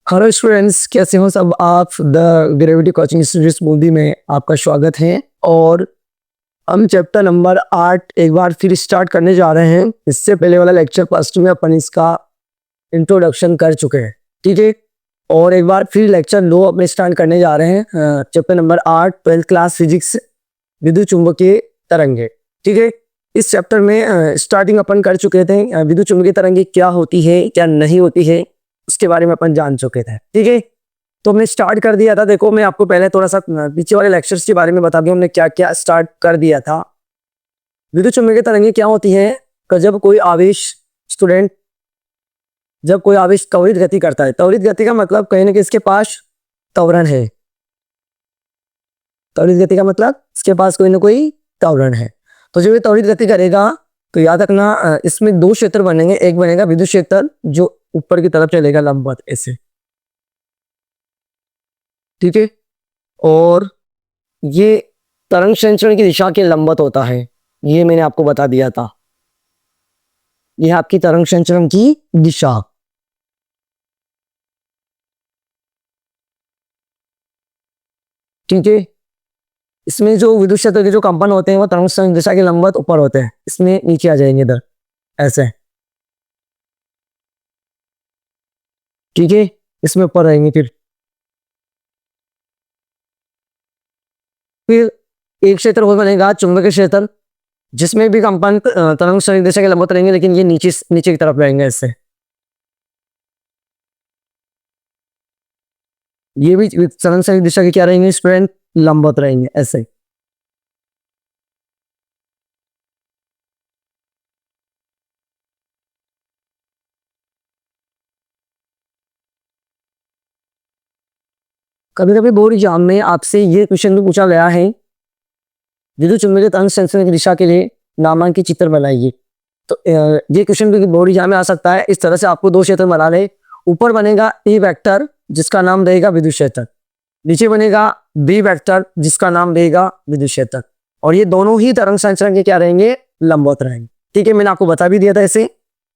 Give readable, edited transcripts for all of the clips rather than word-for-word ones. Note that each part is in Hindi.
हेलो स्टूडेंट्स, कैसे हो सब आप। The gravity coaching institute movie में आपका स्वागत है। और हम चैप्टर नंबर 8 एक बार फिर स्टार्ट करने जा रहे हैं। इससे पहले वाला लेक्चर फर्स्ट में अपन इसका इंट्रोडक्शन कर चुके हैं, ठीक है। और एक बार फिर लेक्चर 2 अपने स्टार्ट करने जा रहे हैं। Chapter number 8 12th class physics विद्युत चुंबकीय तरंगे, ठीक है। इस चैप्टर में स्टार्टिंग अपन कर चुके थे। विद्युत चुंबकीय तरंगे क्या होती है क्या नहीं होती है उसके बारे में अपन जान चुके थे, ठीक है। तो हमने स्टार्ट कर दिया था। देखो, मैं आपको पहले थोड़ा सा पीछे वाले लेक्चर्स के बारे में बता दूं हमने क्या क्या स्टार्ट कर दिया था। विद्युत चुंबकीय तरंगे क्या होती है कि जब कोई आवेश त्वरित गति करता है। त्वरित गति का मतलब कहीं ना कहीं इसके पास त्वरण है। त्वरित गति का मतलब इसके पास कोई ना कोई त्वरण है। तो जब ये त्वरित गति करेगा तो याद रखना, इसमें दो क्षेत्र बनेंगे। एक बनेगा विद्युत क्षेत्र जो ऊपर की तरफ चलेगा लंबवत ऐसे, ठीक है। और ये तरंग संचरण की दिशा के लंबवत होता है। ये मैंने आपको बता दिया था। यह आपकी तरंग संचरण की दिशा, ठीक है। इसमें जो विद्युत क्षेत्र के जो कंपन होते हैं वो तरंग संचरण दिशा के लंबवत ऊपर होते हैं। इसमें नीचे आ जाएंगे इधर ऐसे, ठीक है। इसमें ऊपर रहेंगे। फिर एक क्षेत्र और बनेगा चुंबकीय क्षेत्र, जिसमें भी कंपन तरंग संचरण दिशा के लंबवत रहेंगे, लेकिन ये नीचे नीचे की तरफ रहेंगे ऐसे। ये भी तरंग संचरण दिशा के क्या रहेंगे स्टूडेंट, लंबवत रहेंगे ऐसे। कभी कभी बोर्ड एग्जाम में आपसे ये क्वेश्चन भी पूछा गया है, विद्युत चुंबकीय तरंग संचरण की दिशा के लिए नामांकित चित्र बनाइए। तो ये क्वेश्चन भी बोर्ड एग्जाम में आ सकता है। इस तरह से आपको दो क्षेत्र बना ले। ऊपर बनेगा ए वेक्टर जिसका नाम रहेगा विद्युत क्षेत्र, नीचे बनेगा बी वेक्टर जिसका नाम रहेगा विद्युत क्षेत्र। और ये दोनों ही तरंग संचरण के क्या रहेंगे, लंबवत रहेंगे, ठीक है। मैंने आपको बता भी दिया था ऐसे।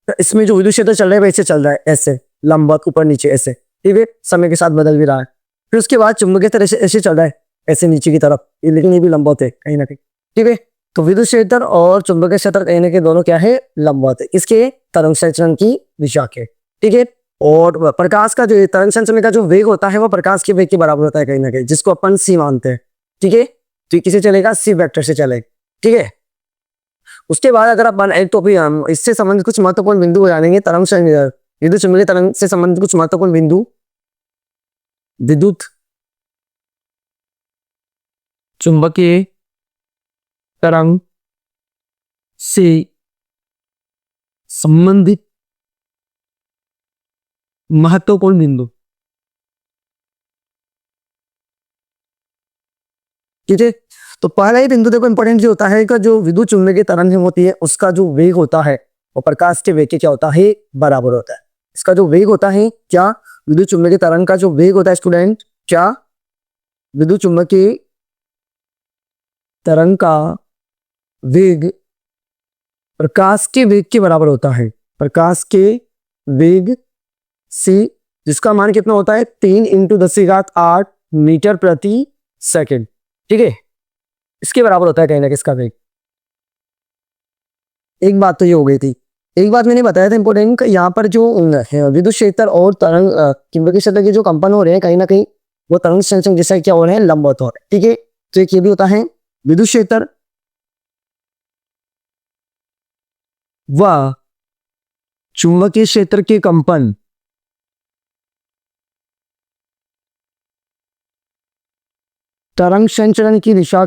तो इसमें जो विद्युत क्षेत्र चल रहा है वैसे चल रहा है ऐसे, लंबवत ऊपर नीचे ऐसे, ठीक है। समय के साथ बदल भी रहा है। फिर उसके बाद चुंबकीय तरह से ऐसे चल रहा है ऐसे नीचे की तरफ, लेकिन ये भी लंबवत है कहीं ना कहीं, ठीक है। तो विद्युत क्षेत्र और चुंबकीय क्षेत्र कहीं ना कहीं दोनों क्या है, लंबवत है इसके तरंग संचरण की दिशा के, ठीक है। और प्रकाश का जो तरंग संचरण का जो वेग होता है वो प्रकाश के वेग के बराबर होता है कहीं ना कहीं, जिसको अपन सी मानते हैं, ठीक है। तो ये किसे चलेगा, सी वेक्टर से चलेगा, ठीक है। उसके बाद अगर अपन एक तो भी हम इससे संबंधित कुछ महत्वपूर्ण बिंदु हो जाएंगे, विद्युत चुंबकीय तरंग से संबंधित कुछ महत्वपूर्ण बिंदु, विद्युत चुंबकीय तरंग से संबंधित महत्वपूर्ण बिंदु, ठीक है। तो पहला ही बिंदु देखो इंपॉर्टेंट जो होता है कि जो विद्युत चुंबकीय तरंग होती है उसका जो वेग होता है वो प्रकाश के वेग के क्या होता है, बराबर होता है। इसका जो वेग होता है क्या, विद्युत चुंबकीय तरंग का जो वेग होता है स्टूडेंट, क्या विद्युत चुंबकीय तरंग का वेग प्रकाश के वेग के बराबर होता है। प्रकाश के वेग से, जिसका मान कितना होता है 3 × 10⁸ मीटर प्रति सेकंड, ठीक है। इसके बराबर होता है कहीं ना कहीं इसका वेग। एक बात तो ये हो गई थी। एक बात मैंने बताया था इंपोर्टेंट, यहाँ पर जो विद्युत क्षेत्र और तरंग चुंबकीय क्षेत्र के जो कंपन हो रहे हैं कहीं ना कहीं वो तरंग संचरण जैसा क्या हो रहे हैं, लंबवत हो रहे हैं, ठीक है। तो एक ये भी होता है विद्युत क्षेत्र व चुंबकीय क्षेत्र के कंपन तरंग संचरण की दिशा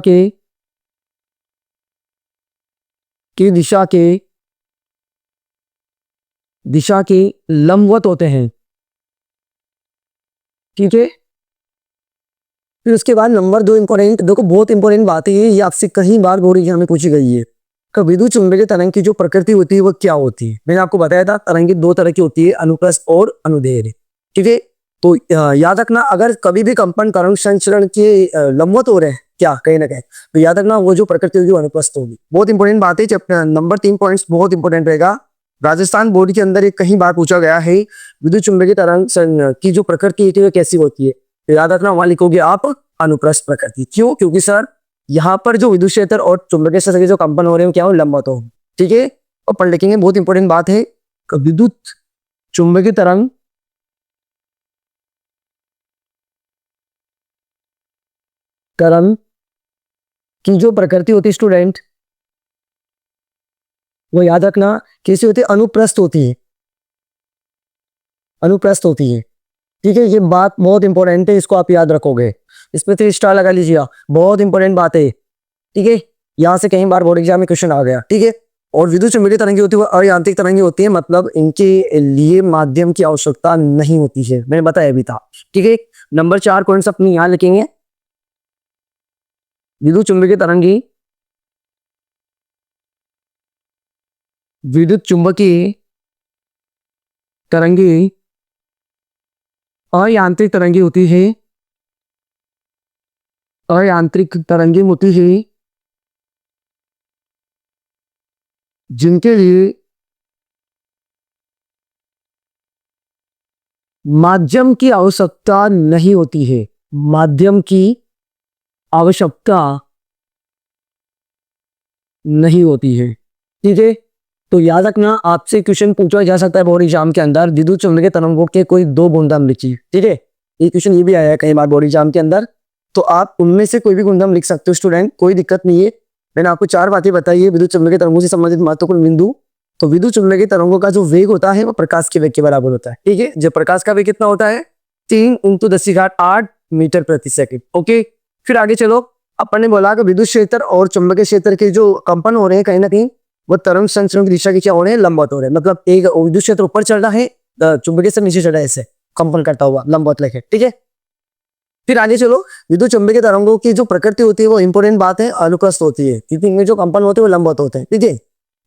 के लंबवत होते हैं, ठीक है। फिर उसके बाद नंबर 2 इंपॉर्टेंट, देखो बहुत इंपॉर्टेंट बात है ये आपसे कई बार बोर्ड एग्जाम में पूछी गई है कि विद्युत चुंबकीय तरंग की जो प्रकृति होती है वो क्या होती है। मैंने आपको बताया था तरंग दो तरह की होती है, अनुप्रस्थ और अनुदैर्ध्य, ठीक है। तो याद रखना, अगर कभी भी कंपन तरंग संचरण के लंबवत हो रहे हैं क्या कहीं ना कहीं, तो याद रखना वो जो प्रकृति होगी वो अनुप्रस्थ होगी। बहुत इंपॉर्टेंट बात है। नंबर 3 पॉइंट्स बहुत इंपॉर्टेंट रहेगा। राजस्थान बोर्ड के अंदर एक कहीं बार पूछा गया है विद्युत चुंबकीय तरंग की जो प्रकृति है वो कैसी होती है, तो याद रखना वहां लिखोगे आप अनुप्रस्थ प्रकृति। क्यों? क्योंकि सर यहाँ पर जो विद्युत क्षेत्र और चुंबकीय क्षेत्र के जो कंपन हो रहे हैं क्या हो, लंबवत हो। ठीक है, और पढ़ लिखेंगे, बहुत इंपॉर्टेंट बात है। विद्युत चुंबकीय तरंग की जो प्रकृति होती है स्टूडेंट, वो याद रखना कैसी होती है, अनुप्रस्थ होती है, अनुप्रस्थ होती है। ठीक है, ये बात बहुत इंपॉर्टेंट है, इसको आप याद रखोगे, इसमें 3 स्टार लगा लीजिए, बहुत इंपॉर्टेंट बात है। ठीक है, यहां से कहीं बार बोर्ड एग्जाम में क्वेश्चन आ गया। ठीक है, और विद्युत चुंबकीय तरंगे होती है वो अयांत्रिक तरंगे होती है, मतलब इनके लिए माध्यम की आवश्यकता नहीं होती है, मैंने बताया भी था। ठीक है, नंबर 4 पॉइंट्स अपनी यहां लिखेंगे। विद्युत चुंबकीय तरंगी, विद्युत चुंबकीय तरंगी अयांत्रिक तरंगी होती है, अयांत्रिक तरंगे होती है जिनके लिए माध्यम की आवश्यकता नहीं होती है, माध्यम की आवश्यकता नहीं होती है। ठीक है, तो याद रखना आपसे क्वेश्चन पूछा जा सकता है बोर्ड एग्जाम के अंदर, विद्युत चुंबकीय तरंगों के कोई 2 गुणधर्म लिखिए। ठीक है, ये क्वेश्चन ये भी आया है कई बार बोर्ड एग्जाम के अंदर, तो आप उनमें से कोई भी गुणधर्म लिख सकते हो स्टूडेंट, कोई दिक्कत नहीं है। मैंने आपको 4 बातें बताई है विद्युत चुंबकीय तरंगों से संबंधित महत्वपूर्ण बिंदु। तो विद्युत चुंबकीय तरंगों का जो वेग होता है वो प्रकाश के वेग के बराबर होता है। ठीक है, जो प्रकाश का वेग कितना होता है, 3 × 10⁸ मीटर प्रति सेकंड। ओके, फिर आगे चलो, अपन ने बोला कि विद्युत क्षेत्र और चुंबकीय क्षेत्र के जो कंपन हो रहे हैं कहीं ना कहीं वो तरंग संचरण की दिशा की क्या हो रहे हैं, लंबवत हो रहे हैं। मतलब एक विद्युत क्षेत्र ऊपर चल रहा है, चुंबकीय क्षेत्र नीचे चल रहा है, ऐसे कंपन करता हुआ लंबवत लेके। ठीक है, फिर आगे चलो, विद्युत चुंबकीय तरंगों की जो प्रकृति होती है वो इंपॉर्टेंट बात है, अनुप्रस्थ होती है, क्योंकि इनमें जो कंपन होते हैं वो लंबवत होते हैं। ठीक है,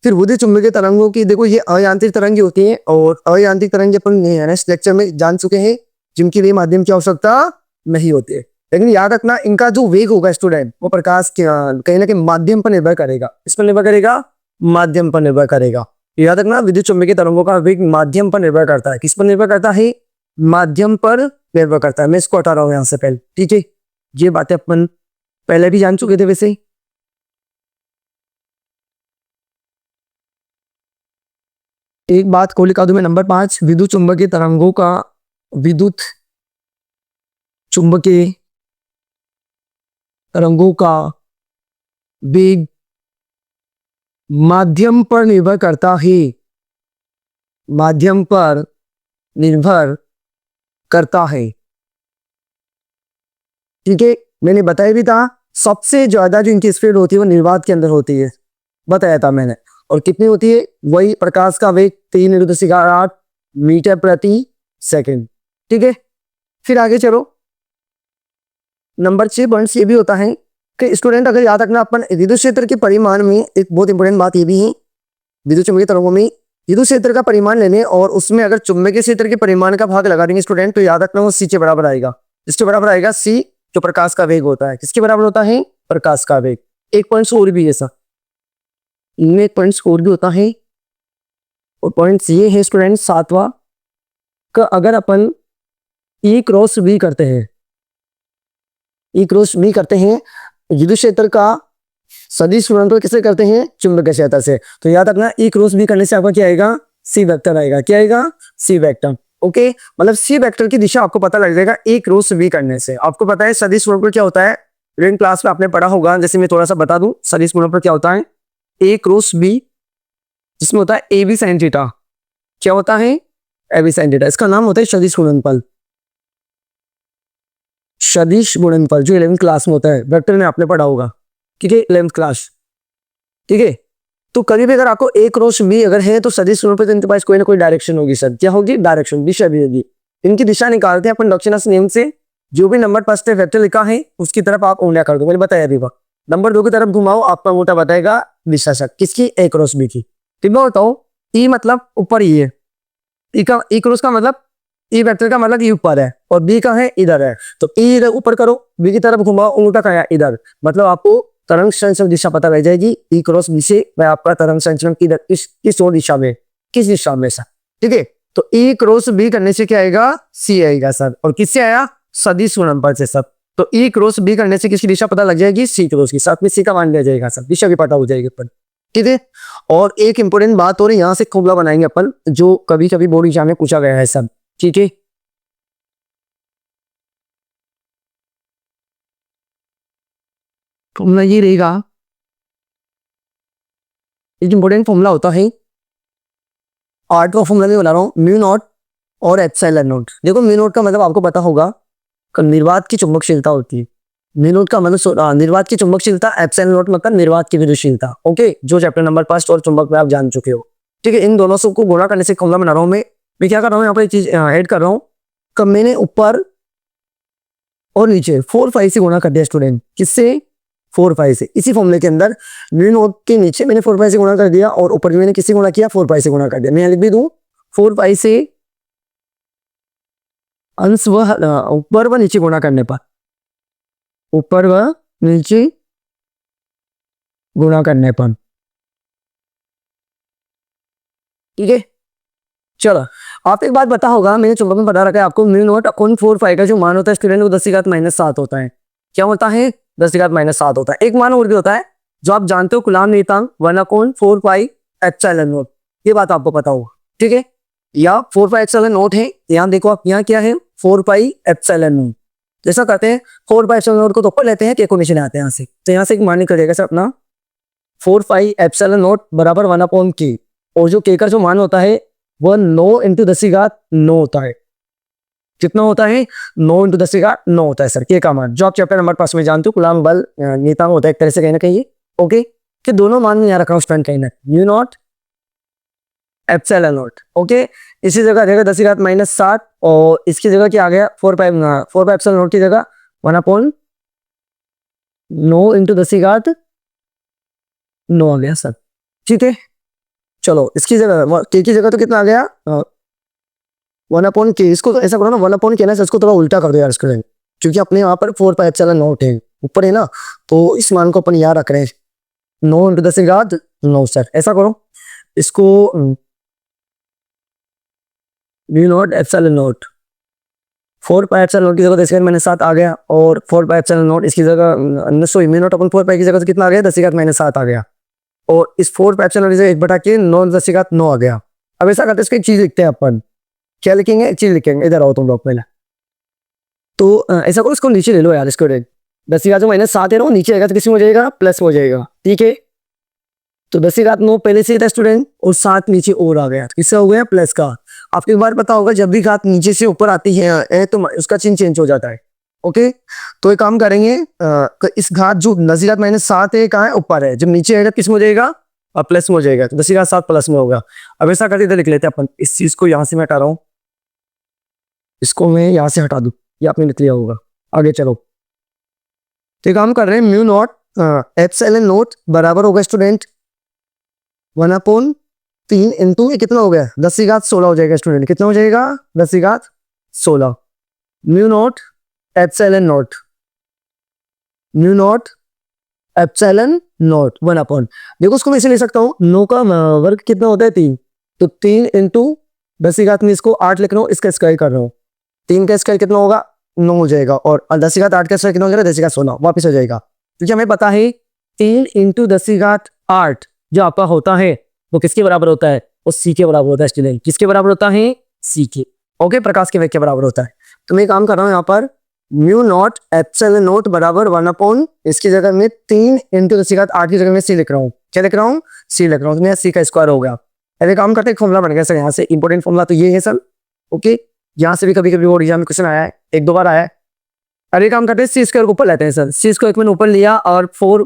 फिर विद्युत चुंबकीय तरंगों की देखो ये अयांत्रिक तरंगी होती है, और अयांत्रिक तरंगे अपन नेक्स्ट लेक्चर में जान चुके हैं, जिनके लिए माध्यम की आवश्यकता नहीं होती है। लेकिन याद रखना इनका जो वेग होगा स्टूडेंट वो प्रकाश के कहीं ना कहीं माध्यम पर निर्भर करेगा। इस पर निर्भर करेगा, माध्यम पर निर्भर करेगा। याद रखना विद्युत चुंबकीय तरंगों का वेग माध्यम पर निर्भर करता है। किस पर निर्भर करता है, माध्यम पर निर्भर करता है। मैं इसको हटा रहा हूं यहां से पहले। ठीक है, ये बातें अपन पहले भी जान चुके थे वैसे। एक बात को लिखा दूं मैं, नंबर 5, विद्युत चुंबकीय तरंगों का, विद्युत चुंबकीय तरंगों का वेग माध्यम पर निर्भर करता है, माध्यम पर निर्भर करता है। ठीक है, मैंने बताया भी था सबसे ज्यादा जो इनकी स्पीड होती है वो निर्वात के अंदर होती है, बताया था मैंने। और कितनी होती है, वही प्रकाश का वेग 3 × 10⁸ मीटर प्रति सेकंड। ठीक है, फिर आगे चलो, नंबर 6 पॉइंट्स ये भी होता है कि स्टूडेंट अगर याद रखना अपन विद्युत क्षेत्र के परिमाण में एक बहुत इंपॉर्टेंट बात ये भी है, विद्युत चुंबकीय तरंगों में विद्युत क्षेत्र का परिमाण लेने और उसमें अगर चुंबकीय क्षेत्र के परिमाण का भाग लगा देंगे स्टूडेंट, तो याद रखना वो सी के बराबर आएगा। इसके बराबर आएगा सी, जो प्रकाश का वेग होता है। किसके बराबर होता है, प्रकाश का वेग। एक पॉइंट और भी है सर, इनमें एक पॉइंट और भी होता है, और पॉइंट ये है स्टूडेंट 7वां का, अगर अपन ई क्रॉस बी करते हैं, ई क्रॉस बी करते हैं विद्युत क्षेत्र का सदिश गुणनफल किससे करते हैं, चुंबकीय क्षेत्र से, तो याद रखना ई क्रॉस बी करने से आपका क्या आएगा, सी वेक्टर आएगा। क्या आएगा, सी वेक्टर। ओके, मतलब सी वेक्टर की दिशा आपको पता लग जाएगा ए क्रॉस बी करने से। आपको पता है सदिश गुणनफल क्या होता है, रीडिंग क्लास में आपने पढ़ा होगा, जैसे मैं थोड़ा सा बता दूं, सदिश गुणनफल क्या होता है, ए क्रॉस बी, जिसमें होता है ए बी साइन थीटा। क्या होता है, ए बी साइन थीटा, इसका नाम होता है सदिश गुणनफल। सदिश गुणनफल जो 11वीं क्लास में होता है, वेक्टर में आपने पढ़ा होगा। ठीक है, 11वीं क्लास। ठीक है, तो कभी भी अगर आपको ए क्रॉस बी अगर है तो सदिश गुणनफल तो इनके पास कोई ना कोई डायरेक्शन होगी सर। क्या होगी, डायरेक्शन, दिशा भी होगी। इनकी दिशा निकालते हैं अपन दक्षिणावर्त नियम से, जो भी नंबर फर्स्ट पे वेक्टर लिखा है उसकी तरफ आप उंगलियां कर दो, मैंने बताया अभी वक्त। नंबर 2 की तरफ घुमाओ, आपका अंगूठा बताएगा दिशा सर, किसकी, ए क्रॉस बी की। ठीक है, बताओ ई मतलब ऊपर ही है, ई का, ई क्रॉस का मतलब, ई वेक्टर का मतलब ये ऊपर है, और बी का है इधर है, तो ई इधर ऊपर करो, बी की तरफ घुमाओ, अंगूठा कहाँ है, इधर। मतलब आपको तरंग संचरण दिशा पता लग जाएगी, ई क्रॉस बी से वह आपका तरंग संचरण किस ओर दिशा में, किस दिशा में सर, ठीक है। तो ए क्रॉस बी करने से क्या आएगा, सी आएगा सर। और किससे आया, सदिश गुणनफल से सर। तो ए क्रॉस बी करने से किसकी दिशा पता लग जाएगी, सी क्रॉस की, साथ में सी का मान लिया जाएगा सर, दिशा भी पता हो जाएगी अपन, ठीक है। और एक इंपॉर्टेंट बात और यहाँ से फॉर्मूला बनाएंगे अपन, जो कभी कभी बोर्ड एग्जाम में पूछा गया है सब, ठीक है। फॉर्मूला ये रहेगा, एक इंपॉर्टेंट फॉर्मूला होता है, आर्ट का फॉर्मूला नहीं बना रहा हूँ, म्यू नॉट और एप्सिलॉन नॉट। देखो म्यू नॉट का मतलब आपको पता होगा, निर्वात की चुंबकशीलता होती है। म्यू नॉट का मतलब निर्वात की चुंबकशीलता, एप्सिलॉन नॉट मतलब निर्वात की विद्युतशीलता। ओके, जो चैप्टर नंबर 5 और चुंबक में आप जान चुके हो, ठीक है। इन दोनों को गुणा करने से फॉर्मूला बना रहा हूँ मैं क्या कर रहा हूँ यहाँ पर, एक चीज ऐड कर रहा हूँ। कब मैंने ऊपर और नीचे 4 5 से गुणा कर दिया स्टूडेंट, किससे, 4 5 से। इसी फॉर्मूले के अंदर म्यू नॉट के नीचे मैंने 4 5 से गुणा कर दिया, और ऊपर भी मैंने किससे गुणा किया, 4 5 से गुणा कर दिया। मैं लिख भी दूं 4 5 से अंश व ऊपर व नीचे गुणा करने पर, ऊपर व नीचे गुणा करने पर, ठीक है। चलो, आप एक बात बता होगा, मैंने चुंबक में बता रखा है आपको, म्यू नॉट अपॉन 4 5 का जो मान होता है स्टूडेंट, वो 10⁻⁷ होता है। क्या होता है, 10⁻⁷ होता है। एक मान और भी होता है जो आप जानते हो, कूलाम नियतांक 1/4 पाई एप्सिलॉन नॉट, ये बात आपको पता होगा, ठीक है। या 4 पाई एप्सिलॉन नॉट है, यहाँ देखो आप, यहाँ क्या है, 4 पाई एप्सिलॉन नॉट। जैसा कहते हैं 4 पाई एप्सिलॉन नॉट को तो ऊपर लेते हैं, के को नीचे आते हैं यहाँ से, तो यहाँ से एक मान निकल जाएगा सर अपना 4 पाई एप्सिलॉन नॉट बराबर 1/k। और जो के का जो मान होता है वह 9 × 10⁻⁹ होता है। कितना होता है, 9 × 10⁻⁹ होता है सर, के का मान, जो आप चैप्टर नंबर 5 में जानते हो, कूलाम बल नियतांक होता है एक तरह से, कहीं ना कहीं। ओके, कि दोनों मान में यहाँ रखा हूँ स्टूडेंट, कहीं ना mu naught epsilon not. Okay, इसी जगह रहेगा 10⁻⁷, और इसकी जगह क्या आ गया, 4 पाई एप्सिलॉन नॉट की जगह 1/9 × 10⁻⁹ आ गया सर, ठीक है। चलो, इसकी जगह के की जगह तो कितना आ गया, 1/k। इसको तो ऐसा करो ना, 1/k ना, इसको थोड़ा उल्टा कर दो यार स्टूडेंट, क्योंकि अपने यहाँ पर 4 पाई एप्सिलॉन नॉट है ऊपर है ना, तो इस मान को अपन यहाँ रख रहे हैं 9 × 10⁻⁹ सर। ऐसा करो, इसको mu naught epsilon not, 4 pi epsilon not की जगह 10⁻⁷ आ गया, और 4 पाई एप्सिलॉन नॉट इसकी जगह, सॉरी, म्यू नॉट अपन 4 पाई की जगह तो कितना आ गया, 10⁻⁷ आ गया, और इस 4 पाई एप्सिलॉन नॉट 1/9 आ गया। अब ऐसा करते हैं, इसको एक चीज लिखते हैं अपन, क्या लिखेंगे, एक चीज लिखेंगे, इधर आओ तुम लोग पहले। तो ऐसा करो, इसको नीचे ले लो यार, इसको 10⁻⁷ है ना, नीचे आएगा तो किसी में हो जाएगा, प्लस हो जाएगा, ठीक है। तो 10⁻9 पहले से था स्टूडेंट, और 7 नीचे और आ गया, किससे हो गया, प्लस का। आपको एक बार पता होगा, जब भी घात नीचे से ऊपर आती है तो उसका चिन्ह चेंज हो जाता है। ओके, तो एक काम करेंगे, इस घात जो 10⁻⁷ है, कहाँ है, ऊपर है, जब नीचे आएगा किस में हो जाएगा, प्लस में हो जाएगा, तो 10⁻⁷ प्लस में होगा। अब ऐसा करके इधर लिख लेते हैं अपन, इस चीज को यहाँ से मैं हटा रहा हूँ, इसको मैं यहाँ से हटा दूं, ये आपने लिख लिया होगा। आगे चलो, तो काम कर रहे हैं, म्यू नॉट एप्सिलॉन नॉट बराबर होगा स्टूडेंट 1/3 इंटू, कितना हो गया, 10⁻16 हो जाएगा स्टूडेंट, कितना हो जाएगा, 10⁻16। Mu naught epsilon not, mu naught epsilon not 1/, देखो उसको मैं इसे ले सकता हूँ, 9 का वर्ग कितना होता है, 3, तो 3 इंटू 10⁻, इसको 8 लिख रहा हूँ, इसका स्क्वायर कर रहा हूँ, 3 का स्क्वायर कितना होगा, 9 हो जाएगा, और 10⁻8 का स्क्वायर कितना हो जाएगा, 10⁻16 वापिस हो जाएगा, क्योंकि हमें पता है 3 इंटू 10⁸ जो आपका होता है वो किसके बराबर होता है, वो सी के बराबर होता है स्टूडेंट, किसके बराबर होता है, सी के। ओके, प्रकाश के वेग के बराबर होता है। तो मैं काम कर रहा हूँ यहाँ पर, म्यू नॉट एप्सिलॉन नॉट बराबर 1/, इसकी जगह में 3 इंटू 10⁸ की जगह में सी लिख रहा हूँ, क्या लिख रहा हूँ, सी लिख रहा हूँ, तो मेरा सी का स्क्वायर हो गया। ऐसे काम करते एक फॉर्मूला बन गया सर, यहाँ से इंपॉर्टेंट फॉर्मूला तो ये है सर। ओके, यहाँ से भी कभी कभी बोर्ड एग्जाम में क्वेश्चन आया है, 1-2 बार आया है। अरे काम करते हैं, सी स्क्वायर को ऊपर लेते हैं सर, सी स्क्वायर को मैंने ऊपर लिया, और 4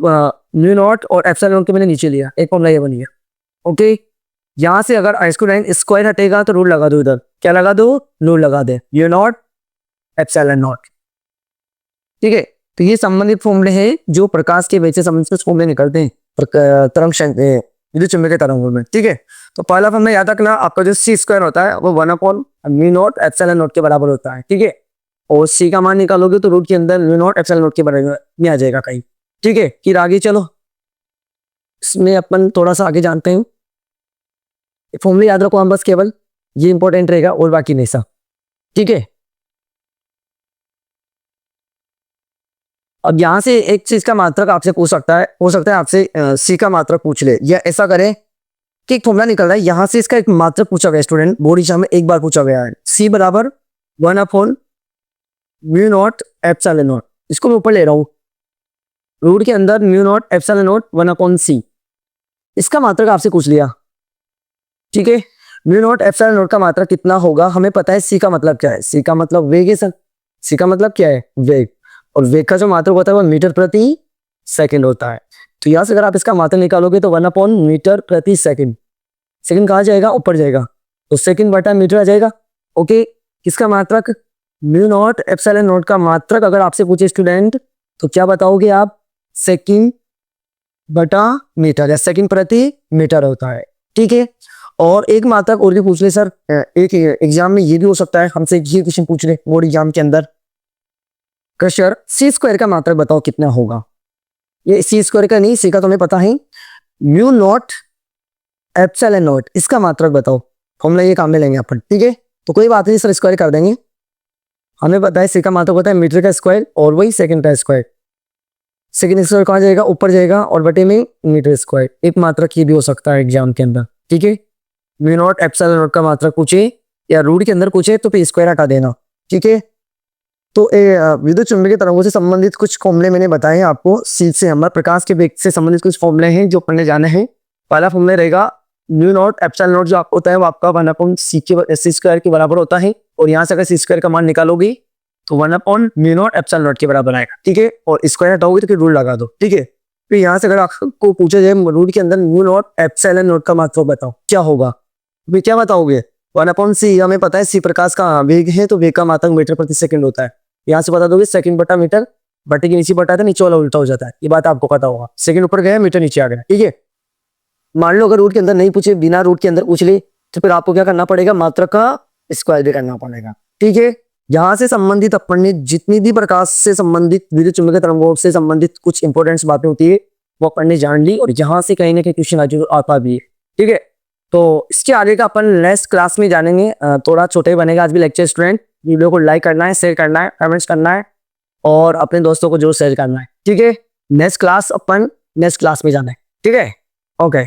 म्यू नॉट और एप्सिलॉन नॉट को मैंने नीचे लिया, एक फॉर्मूला ये बन गया। ओके, यहाँ से अगर स्क्वायर हटेगा तो रूल लगा दो, इधर क्या लगा दो, रूल लगा दे, म्यू नॉट एप्सिलॉन नॉट, ठीक है। तो ये संबंधित फॉर्मूले हैं जो प्रकाश के वेग से संबंधित फॉर्मूले निकलते हैं तरंग विद्युत चुम्बकीय तरंगों में, ठीक है। तो पहला फॉर्मूला याद रखना, आपका जो सी स्क्वायर होता है वो 1/म्यू नॉट एप्सिलॉन नॉट के बराबर होता है, ठीक है। और सी का मान निकालोगे तो रूट के अंदर म्यू नॉट एप्सिलॉन नॉट के बराबर में आ जाएगा कहीं, ठीक है। फिर आगे चलो, इसमें अपन थोड़ा सा आगे जानते हैं, फॉर्मूला याद रखो हम बस, केवल ये इंपॉर्टेंट रहेगा और बाकी नहीं सब, ठीक है। अब यहाँ से एक चीज का मात्रक आपसे पूछ सकता है, हो सकता है आपसे सी का मात्रक पूछ ले, या ऐसा करे कि एक फॉर्मूला निकल रहा है, यहाँ से इसका एक मात्रक पूछा गया स्टूडेंट, बोर्ड एग्जाम में एक बार पूछा गया है, सी बराबर 1/μ0 एप्सिलॉन नॉट। इसको मैं ऊपर ले रहा हूँ, रूट के अंदर μ0 एप्सिलॉन नॉट 1/c, इसका मात्रक आपसे पूछ लिया, ठीक है। μ0 एप्सिलॉन नॉट का मात्रक कितना होगा, हमें पता है सी का मतलब क्या है, सी का मतलब वेग है सर, सी का मतलब क्या है, वेग, और वेग का जो मात्रक होता है वो मीटर प्रति सेकंड होता है। तो यहाँ से अगर आप इसका मात्रक निकालोगे तो 1/मीटर प्रति सेकंड, सेकंड कहाँ जाएगा, ऊपर जाएगा, तो सेकंड बटा मीटर आ जाएगा। ओके, किसका मात्रक, μ0 एप्सिलॉन नॉट का मात्रक अगर आपसे पूछे स्टूडेंट तो क्या बताओगे आप, सेकंड बटा मीटर या सेकंड प्रति मीटर होता है, ठीक है। और एक मात्रक और भी पूछ ले सर, एक एग्जाम में ये भी हो सकता है हमसे ये क्वेश्चन पूछ ले बोर्ड एग्जाम के अंदर, सर सी स्क्वायर का मात्रक बताओ कितना होगा। ये सी स्क्वायर का नहीं, सी का तुम्हें पता है, μ0 एप्सिलॉन नॉट, इसका मात्रक बताओ, फॉर्मूला ये काम में लेंगे अपन, ठीक है। तो कोई बात नहीं सर, स्क्वायर कर देंगे, हमें पता है सी का मात्रक होता है मीटर का स्क्वायर और वही सेकंड का स्क्वायर, सेकंड स्क्वायर कहाँ जाएगा, ऊपर जाएगा, और बटे में मीटर स्क्वायर, एक मात्रक ये भी हो सकता है एग्जाम के अंदर, ठीक है। μ0 एप्सिलॉन नॉट का मात्रक पूछे या रूट के अंदर पूछे तो फिर स्क्वायर हटा देना, ठीक है। तो विद्युत चुंबकीय तरंगों से संबंधित कुछ फॉर्मूले मैंने बताए हैं आपको, सी से हमारे प्रकाश के वेग से संबंधित कुछ फॉर्मूले हैं जो पढ़ने जाने हैं। पहला फॉर्मूला रहेगा μ0 एप्सिलॉन नॉट, जो आपको होता है वो आपका 1/c स्क्वायर के बराबर होता है, और यहाँ से अगर सी स्क्वायर का मान निकालोगे तो 1/μ0 एप्सिलॉन नॉट के बराबर आएगा, ठीक है। और स्क्वायर हटाओगे तो फिर रूट लगा दो, ठीक है। फिर यहाँ से अगर आपको पूछा जाए रूट के अंदर μ0 एप्सिलॉन नॉट का मात्रक बताओ क्या होगा, फिर क्या बताओगे, 1/c, हमें पता है सी प्रकाश का वेग है तो वेग का मात्रक मीटर प्रति सेकंड होता है, यहाँ से बता दोगे सेकंड बटा मीटर, बटे के नीचे बटा था, नीचे वाला उल्टा हो जाता है, ये बात आपको पता होगा, सेकंड ऊपर गया मीटर नीचे आ गया, ठीक है। मान लो अगर रूट के अंदर नहीं पूछे, बिना रूट के अंदर पूछ ले, तो फिर आपको क्या करना पड़ेगा, मात्रक का स्क्वायर भी करना पड़ेगा, ठीक है। यहाँ से संबंधित अपन ने जितनी भी प्रकाश से संबंधित विद्युत चुंबकीय तरंगों से संबंधित कुछ इंपॉर्टेंट बातें होती है वो अपन ने जान ली, और यहाँ से कहीं ना कहीं क्वेश्चन आता भी है, ठीक है। तो इसके आगे का अपन नेक्स्ट क्लास में जानेंगे, थोड़ा छोटा ही बनेगा आज भी लेक्चर स्टूडेंट, वीडियो को लाइक करना है, शेयर करना है, कमेंट्स करना है, और अपने दोस्तों को जरूर शेयर करना है, ठीक है। नेक्स्ट क्लास में जाना है, ठीक है, ओके।